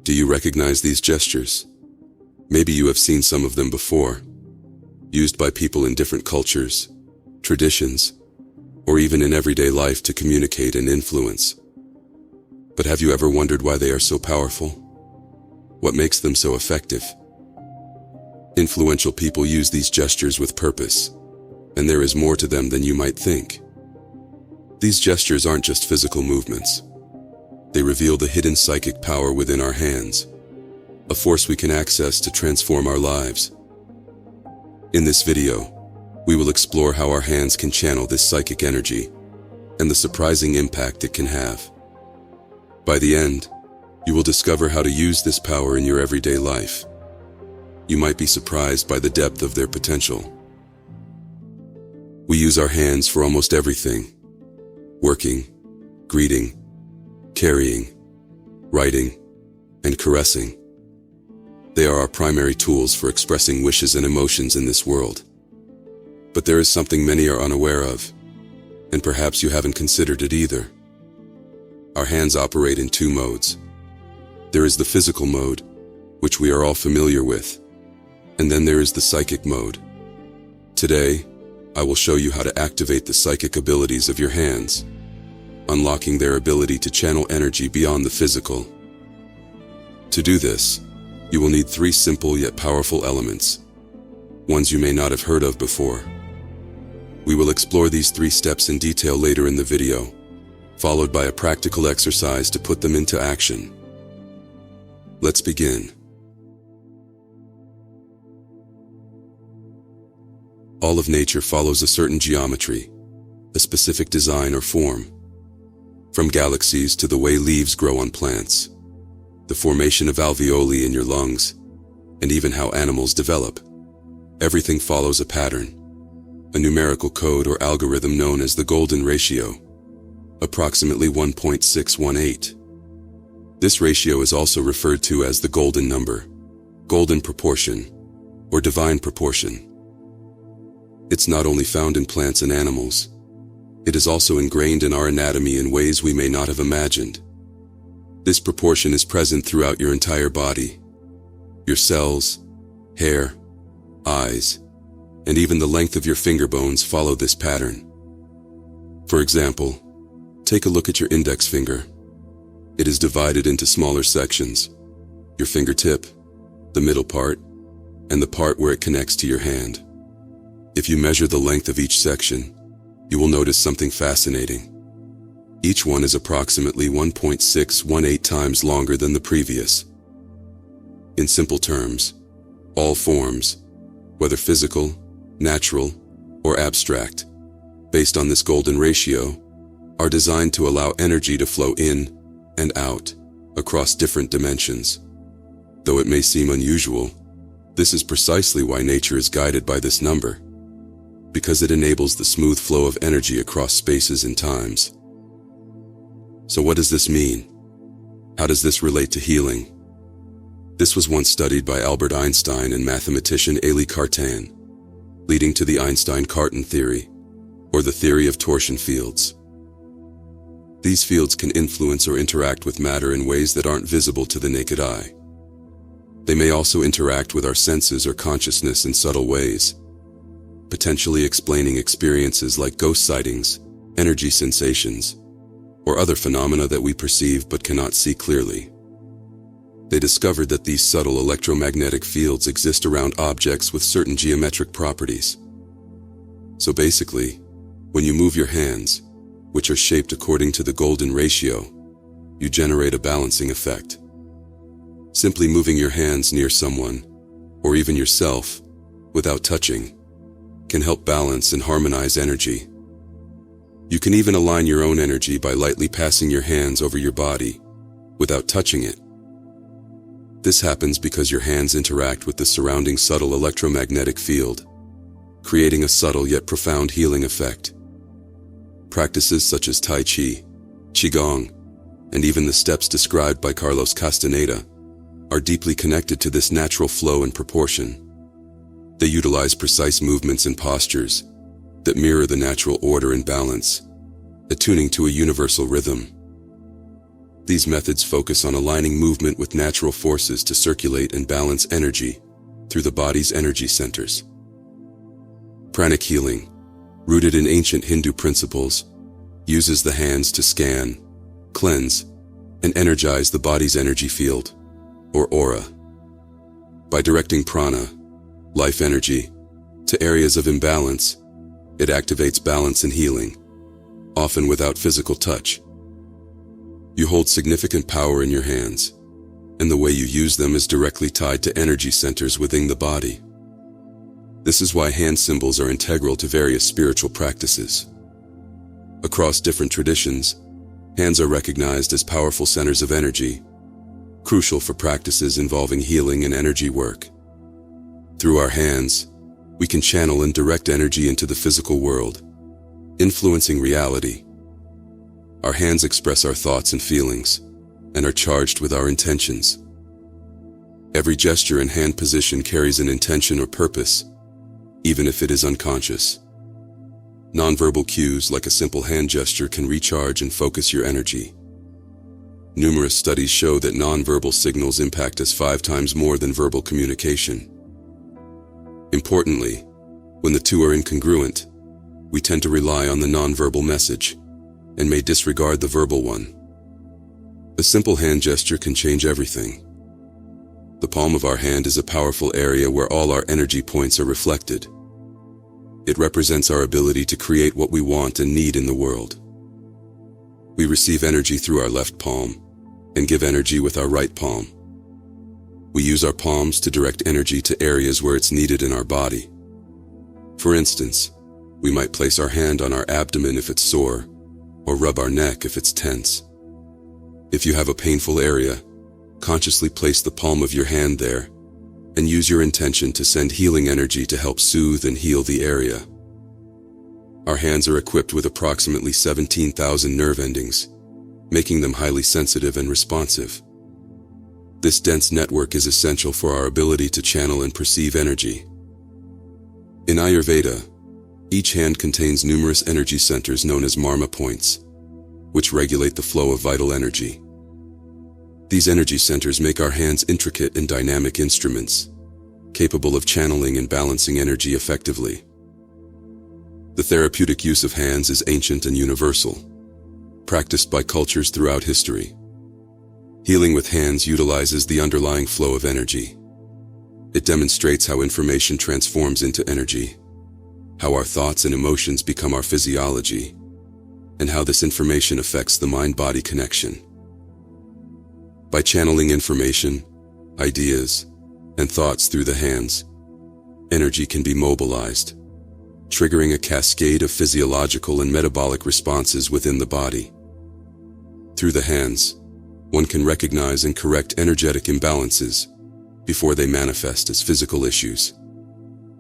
Do you recognize these gestures? Maybe you have seen some of them before, used by people in different cultures, traditions, or even in everyday life to communicate and influence. But have you ever wondered why they are so powerful? What makes them so effective? Influential people use these gestures with purpose, and there is more to them than you might think. These gestures aren't just physical movements. They reveal the hidden psychic power within our hands, a force we can access to transform our lives. In this video, we will explore how our hands can channel this psychic energy and the surprising impact it can have. By the end, you will discover how to use this power in your everyday life. You might be surprised by the depth of their potential. We use our hands for almost everything: working, greeting, carrying, writing, and caressing. They are our primary tools for expressing wishes and emotions in this world. But there is something many are unaware of, and perhaps you haven't considered it either. Our hands operate in two modes. There is the physical mode, which we are all familiar with, and then there is the psychic mode. Today, I will show you how to activate the psychic abilities of your hands, unlocking their ability to channel energy beyond the physical. To do this, you will need 3 simple yet powerful elements, ones you may not have heard of before. We will explore these 3 steps in detail later in the video, followed by a practical exercise to put them into action. Let's begin. All of nature follows a certain geometry, a specific design or form. From galaxies to the way leaves grow on plants, the formation of alveoli in your lungs, and even how animals develop. Everything follows a pattern, a numerical code or algorithm known as the golden ratio, approximately 1.618. This ratio is also referred to as the golden number, golden proportion, or divine proportion. It's not only found in plants and animals, it is also ingrained in our anatomy in ways we may not have imagined. This proportion is present throughout your entire body. Your cells, hair, eyes, and even the length of your finger bones follow this pattern. For example, take a look at your index finger. It is divided into smaller sections: your fingertip, the middle part, and the part where it connects to your hand. If you measure the length of each section, you will notice something fascinating. Each one is approximately 1.618 times longer than the previous. In simple terms, all forms, whether physical, natural, or abstract, based on this golden ratio, are designed to allow energy to flow in and out across different dimensions. Though it may seem unusual, this is precisely why nature is guided by this number, because it enables the smooth flow of energy across spaces and times. So what does this mean? How does this relate to healing? This was once studied by Albert Einstein and mathematician Élie Cartan, leading to the Einstein-Cartan theory, or the theory of torsion fields. These fields can influence or interact with matter in ways that aren't visible to the naked eye. They may also interact with our senses or consciousness in subtle ways, potentially explaining experiences like ghost sightings, energy sensations, or other phenomena that we perceive but cannot see clearly. They discovered that these subtle electromagnetic fields exist around objects with certain geometric properties. So basically, when you move your hands, which are shaped according to the golden ratio, you generate a balancing effect. Simply moving your hands near someone, or even yourself, without touching, can help balance and harmonize energy. You can even align your own energy by lightly passing your hands over your body, without touching it. This happens because your hands interact with the surrounding subtle electromagnetic field, creating a subtle yet profound healing effect. Practices such as Tai Chi, Qigong, and even the steps described by Carlos Castaneda are deeply connected to this natural flow and proportion. They utilize precise movements and postures that mirror the natural order and balance, attuning to a universal rhythm. These methods focus on aligning movement with natural forces to circulate and balance energy through the body's energy centers. Pranic healing, rooted in ancient Hindu principles, uses the hands to scan, cleanse, and energize the body's energy field, or aura. By directing prana, life energy, to areas of imbalance, it activates balance and healing, often without physical touch. You hold significant power in your hands, and the way you use them is directly tied to energy centers within the body. This is why hand symbols are integral to various spiritual practices. Across different traditions, hands are recognized as powerful centers of energy, crucial for practices involving healing and energy work. Through our hands, we can channel and direct energy into the physical world, influencing reality. Our hands express our thoughts and feelings, and are charged with our intentions. Every gesture and hand position carries an intention or purpose, even if it is unconscious. Nonverbal cues like a simple hand gesture can recharge and focus your energy. Numerous studies show that nonverbal signals impact us 5 times more than verbal communication. Importantly, when the two are incongruent, we tend to rely on the nonverbal message and may disregard the verbal one. A simple hand gesture can change everything. The palm of our hand is a powerful area where all our energy points are reflected. It represents our ability to create what we want and need in the world. We receive energy through our left palm and give energy with our right palm. We use our palms to direct energy to areas where it's needed in our body. For instance, we might place our hand on our abdomen if it's sore, or rub our neck if it's tense. If you have a painful area, consciously place the palm of your hand there and use your intention to send healing energy to help soothe and heal the area. Our hands are equipped with approximately 17,000 nerve endings, making them highly sensitive and responsive. This dense network is essential for our ability to channel and perceive energy. In Ayurveda, each hand contains numerous energy centers known as marma points, which regulate the flow of vital energy. These energy centers make our hands intricate and dynamic instruments, capable of channeling and balancing energy effectively. The therapeutic use of hands is ancient and universal, practiced by cultures throughout history. Healing with hands utilizes the underlying flow of energy. It demonstrates how information transforms into energy, how our thoughts and emotions become our physiology, and how this information affects the mind-body connection. By channeling information, ideas, and thoughts through the hands, energy can be mobilized, triggering a cascade of physiological and metabolic responses within the body. Through the hands, one can recognize and correct energetic imbalances before they manifest as physical issues.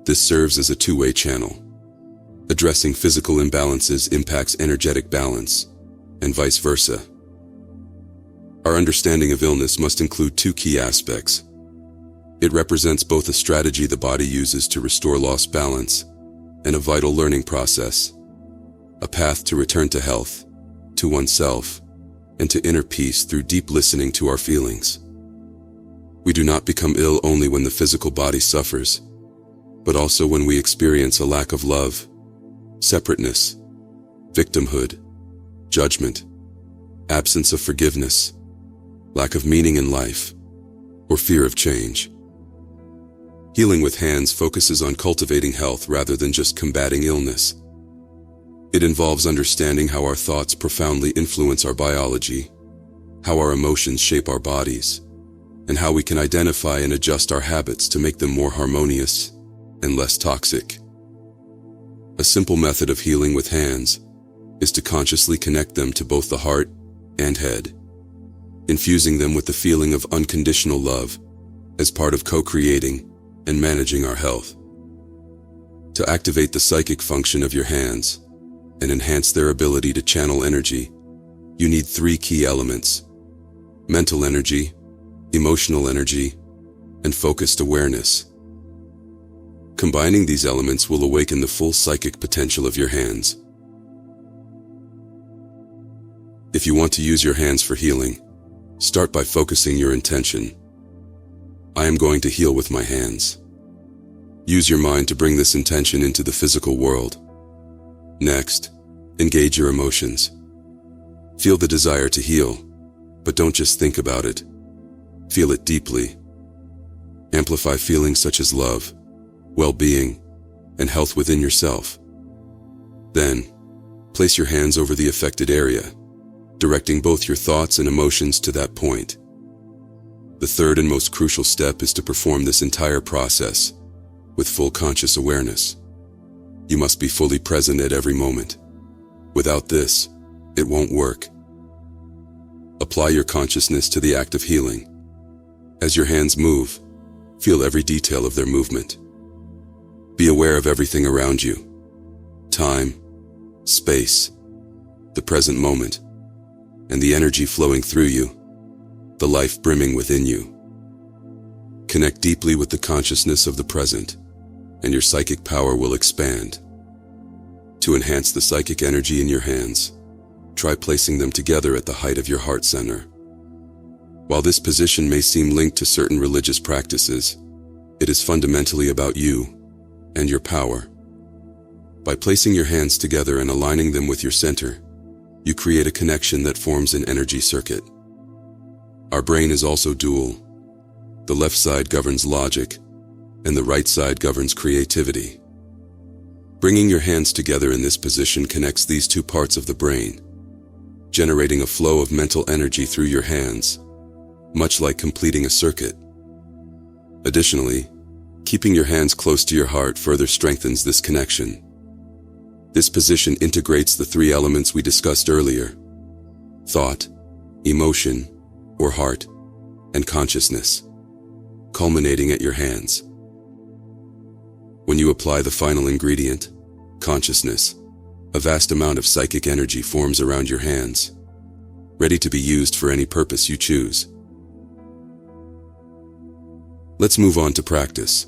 This serves as a two-way channel. Addressing physical imbalances impacts energetic balance, and vice versa. Our understanding of illness must include 2 key aspects. It represents both a strategy the body uses to restore lost balance and a vital learning process, a path to return to health, to oneself, and to inner peace through deep listening to our feelings. We do not become ill only when the physical body suffers, but also when we experience a lack of love, separateness, victimhood, judgment, absence of forgiveness, lack of meaning in life, or fear of change. Healing with hands focuses on cultivating health rather than just combating illness. It involves understanding how our thoughts profoundly influence our biology, how our emotions shape our bodies, and how we can identify and adjust our habits to make them more harmonious and less toxic. A simple method of healing with hands is to consciously connect them to both the heart and head, infusing them with the feeling of unconditional love as part of co-creating and managing our health. To activate the psychic function of your hands and enhance their ability to channel energy, you need 3 key elements: mental energy, emotional energy, and focused awareness. Combining these elements will awaken the full psychic potential of your hands. If you want to use your hands for healing, Start by focusing your intention. I am going to heal with my hands. Use your mind to bring this intention into the physical world. Next, engage your emotions. Feel the desire to heal, but don't just think about it. Feel it deeply. Amplify feelings such as love, well-being, and health within yourself. Then, place your hands over the affected area, directing both your thoughts and emotions to that point. The third and most crucial step is to perform this entire process with full conscious awareness. You must be fully present at every moment. Without this, it won't work. Apply your consciousness to the act of healing. As your hands move, feel every detail of their movement. Be aware of everything around you. Time, space, the present moment, and the energy flowing through you, the life brimming within you. Connect deeply with the consciousness of the present, and your psychic power will expand. To enhance the psychic energy in your hands, try placing them together at the height of your heart center. While this position may seem linked to certain religious practices, it is fundamentally about you and your power. By placing your hands together and aligning them with your center, you create a connection that forms an energy circuit. Our brain is also dual. The left side governs logic, and the right side governs creativity. Bringing your hands together in this position connects these two parts of the brain, generating a flow of mental energy through your hands, much like completing a circuit. Additionally, keeping your hands close to your heart further strengthens this connection. This position integrates the three elements we discussed earlier: thought, emotion, or heart, and consciousness, culminating at your hands. When you apply the final ingredient, consciousness, a vast amount of psychic energy forms around your hands, ready to be used for any purpose you choose. Let's move on to practice.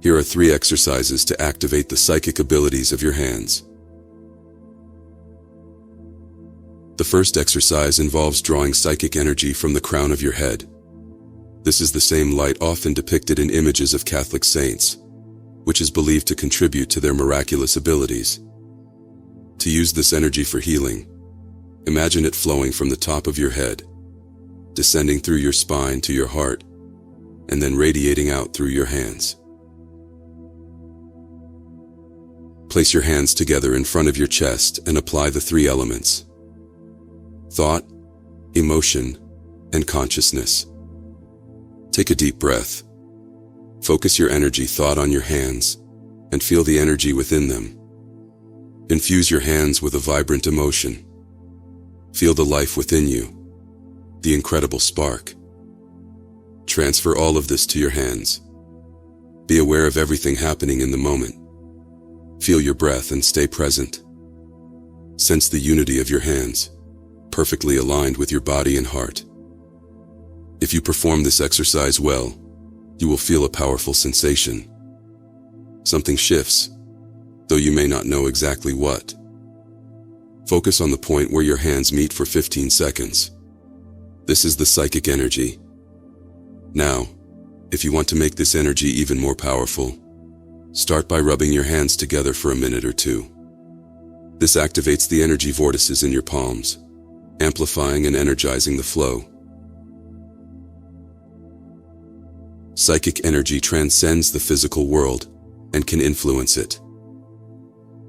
Here are 3 exercises to activate the psychic abilities of your hands. The first exercise involves drawing psychic energy from the crown of your head. This is the same light often depicted in images of Catholic saints, which is believed to contribute to their miraculous abilities. To use this energy for healing, imagine it flowing from the top of your head, descending through your spine to your heart, and then radiating out through your hands. Place your hands together in front of your chest and apply the 3 elements: thought, emotion, and consciousness. Take a deep breath. Focus your energy thought on your hands and feel the energy within them. Infuse your hands with a vibrant emotion. Feel the life within you, the incredible spark. Transfer all of this to your hands. Be aware of everything happening in the moment. Feel your breath and stay present. Sense the unity of your hands, perfectly aligned with your body and heart. If you perform this exercise well, you will feel a powerful sensation. Something shifts, though you may not know exactly what. Focus on the point where your hands meet for 15 seconds. This is the psychic energy. Now, if you want to make this energy even more powerful, start by rubbing your hands together for a minute or 2. This activates the energy vortices in your palms, amplifying and energizing the flow. Psychic energy transcends the physical world and can influence it.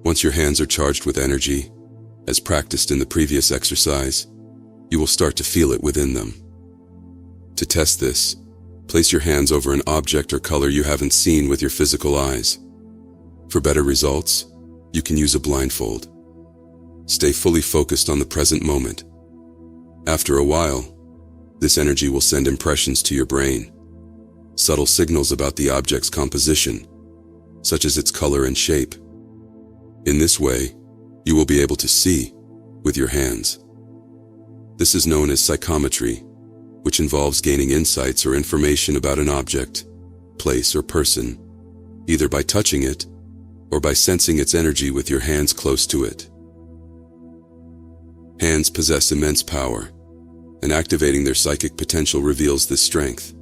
Once your hands are charged with energy, as practiced in the previous exercise, you will start to feel it within them. To test this, place your hands over an object or color you haven't seen with your physical eyes. For better results, you can use a blindfold. Stay fully focused on the present moment. After a while, this energy will send impressions to your brain, subtle signals about the object's composition, such as its color and shape. In this way, you will be able to see with your hands. This is known as psychometry, which involves gaining insights or information about an object, place, or person, either by touching it or by sensing its energy with your hands close to it. Hands possess immense power, and activating their psychic potential reveals this strength.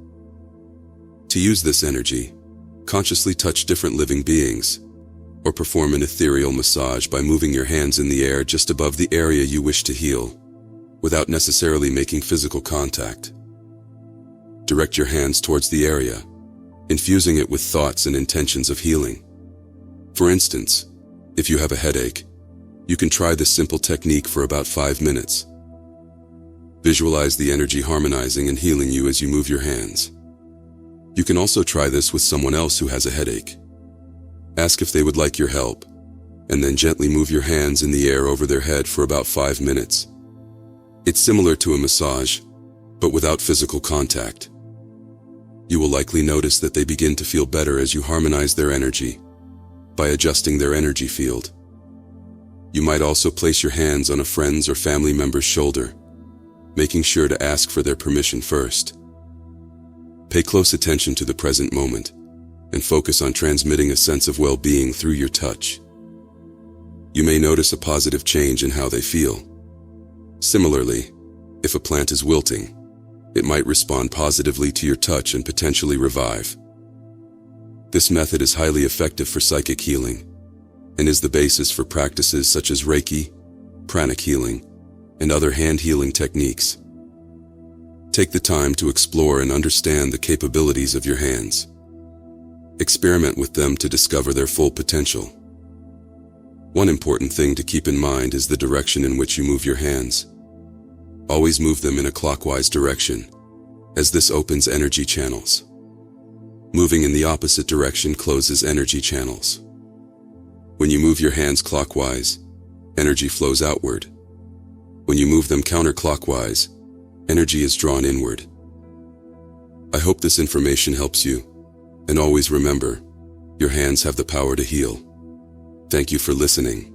To use this energy, consciously touch different living beings, or perform an ethereal massage by moving your hands in the air just above the area you wish to heal, without necessarily making physical contact. Direct your hands towards the area, infusing it with thoughts and intentions of healing. For instance, if you have a headache, you can try this simple technique for about 5 minutes. Visualize the energy harmonizing and healing you as you move your hands. You can also try this with someone else who has a headache. Ask if they would like your help, and then gently move your hands in the air over their head for about 5 minutes. It's similar to a massage, but without physical contact. You will likely notice that they begin to feel better as you harmonize their energy by adjusting their energy field. You might also place your hands on a friend's or family member's shoulder, making sure to ask for their permission first. Pay close attention to the present moment and focus on transmitting a sense of well-being through your touch. You may notice a positive change in how they feel. Similarly, if a plant is wilting, it might respond positively to your touch and potentially revive. This method is highly effective for psychic healing and is the basis for practices such as Reiki, pranic healing, and other hand healing techniques. Take the time to explore and understand the capabilities of your hands. Experiment with them to discover their full potential. One important thing to keep in mind is the direction in which you move your hands. Always move them in a clockwise direction, as this opens energy channels. Moving in the opposite direction closes energy channels. When you move your hands clockwise, energy flows outward. When you move them counterclockwise, energy is drawn inward. I hope this information helps you, and always remember, your hands have the power to heal. Thank you for listening.